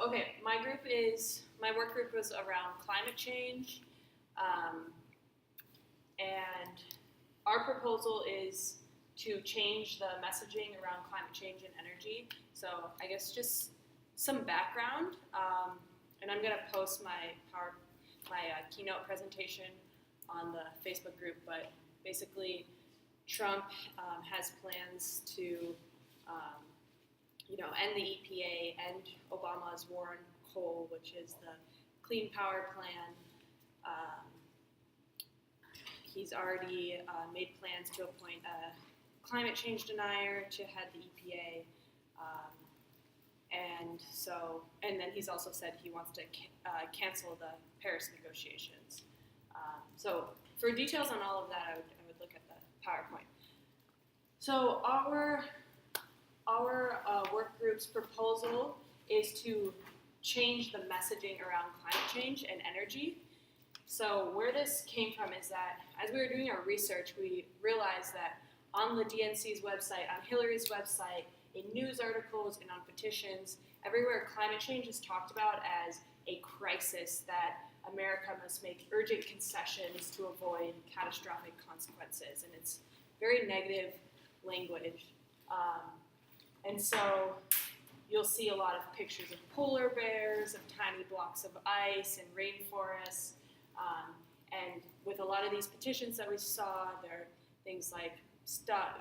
Okay, my work group was around climate change, and our proposal is to change the messaging around climate change and energy. So I guess just some background, and I'm going to post my keynote presentation on the Facebook group, but basically Trump has plans to end the EPA, end Obama's war on coal, which is the Clean Power Plan. He's already made plans to appoint a climate change denier to head the EPA. And then he's also said he wants to cancel the Paris negotiations. So for details on all of that, I would look at the PowerPoint. So our work group's proposal is to change the messaging around climate change and energy. So where this came from is that as we were doing our research, we realized that on the DNC's website, on Hillary's website, in news articles and on petitions, everywhere climate change is talked about as a crisis that America must make urgent concessions to avoid catastrophic consequences. And it's very negative language. And so you'll see a lot of pictures of polar bears, of tiny blocks of ice and rainforests. And with a lot of these petitions that we saw, there are things like stop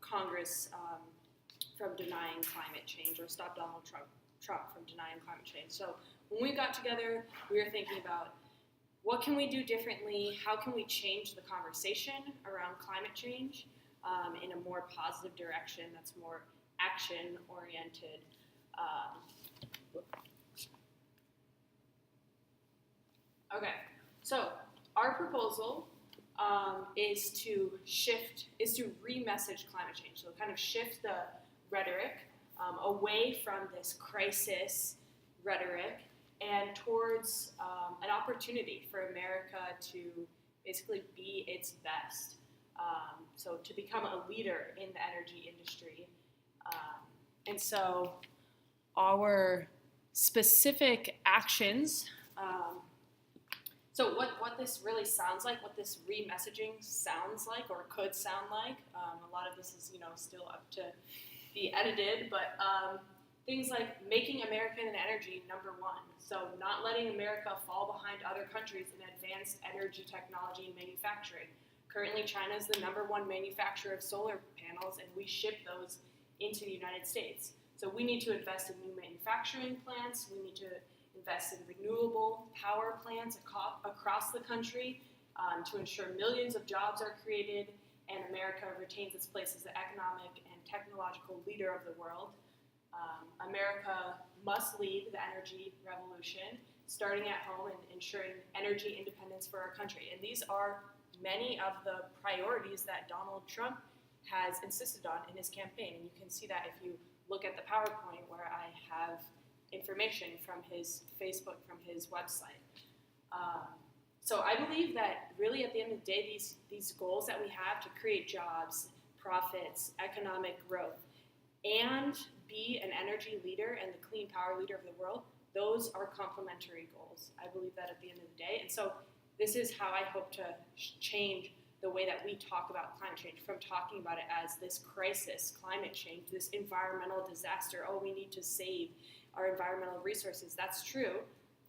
Congress from denying climate change, or stop Donald Trump from denying climate change. So when we got together, we were thinking about what can we do differently? How can we change the conversation around climate change in a more positive direction that's more action-oriented? Okay, so our proposal is to re-message climate change. So kind of shift the rhetoric away from this crisis rhetoric and towards an opportunity for America to basically be its best. So to become a leader in the energy industry. And so our specific actions, so what this really sounds like, what this re-messaging sounds like or could sound like, a lot of this is still up to be edited, but things like making American energy number one. So not letting America fall behind other countries in advanced energy technology and manufacturing. Currently, China is the number one manufacturer of solar panels, and we ship those into the United States. So we need to invest in new manufacturing plants. We need to invest in renewable power plants across the country to ensure millions of jobs are created and America retains its place as the economic and technological leader of the world. America must lead the energy revolution, starting at home and ensuring energy independence for our country. And these are many of the priorities that Donald Trump has insisted on in his campaign. And you can see that if you look at the PowerPoint where I have information from his Facebook, from his website. So I believe that really at the end of the day, these goals that we have to create jobs, profits, economic growth, and be an energy leader and the clean power leader of the world, those are complementary goals. I believe that at the end of the day. And so this is how I hope to change the way that we talk about climate change, from talking about it as this crisis, climate change, this environmental disaster, oh, we need to save our environmental resources. That's true,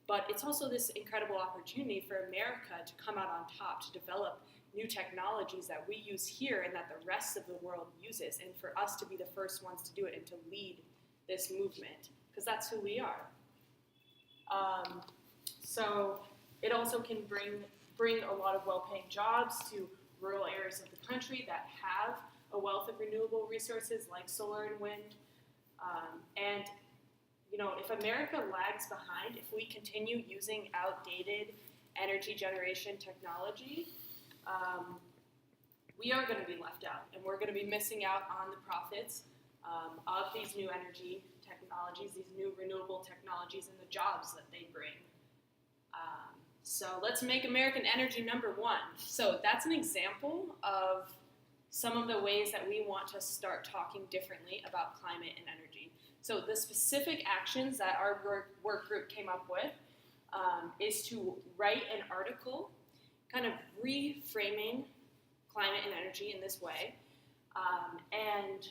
but it's also this incredible opportunity for America to come out on top, to develop new technologies that we use here and that the rest of the world uses, and for us to be the first ones to do it and to lead this movement, because that's who we are. So it also can bring a lot of well-paying jobs to rural areas of the country that have a wealth of renewable resources like solar and wind. And if America lags behind, if we continue using outdated energy generation technology, we are going to be left out, and we're going to be missing out on the profits of these new energy technologies, these new renewable technologies, and the jobs that they bring. So let's make American energy number one. So that's an example of some of the ways that we want to start talking differently about climate and energy. So the specific actions that our work group came up with is to write an article kind of reframing climate and energy in this way, and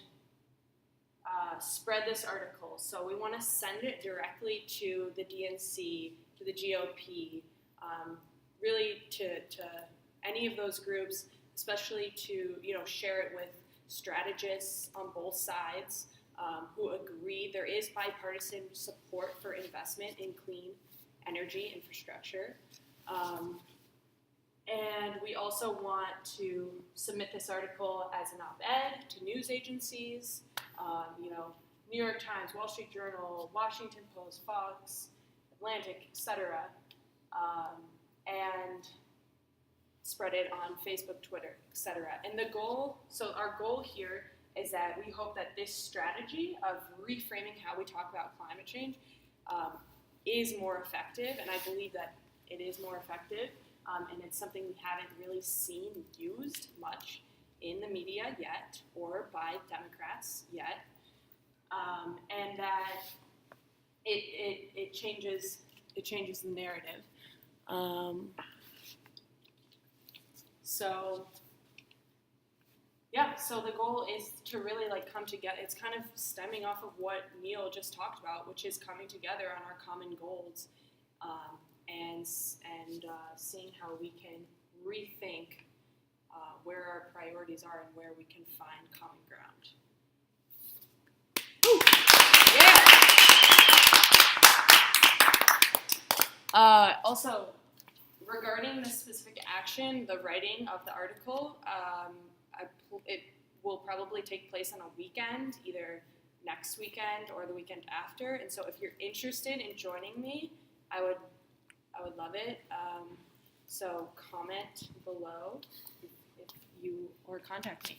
spread this article. So we want to send it directly to the DNC, to the GOP, really to any of those groups, especially to share it with strategists on both sides who agree there is bipartisan support for investment in clean energy infrastructure. And we also want to submit this article as an op-ed to news agencies, New York Times, Wall Street Journal, Washington Post, Fox, Atlantic, etc., and spread it on Facebook, Twitter, etc. And our goal here is that we hope that this strategy of reframing how we talk about climate change is more effective, and I believe that it is more effective, and it's something we haven't really seen used much in the media yet, or by Democrats yet, and that it changes the narrative. So the goal is to really come together. It's kind of stemming off of what Neil just talked about, which is coming together on our common goals, and seeing how we can rethink where our priorities are and where we can find common ground. Ooh. Yeah. Also, regarding the specific action, the writing of the article, it will probably take place on a weekend, either next weekend or the weekend after. And so, if you're interested in joining me, I would love it. So comment below if you or contact me.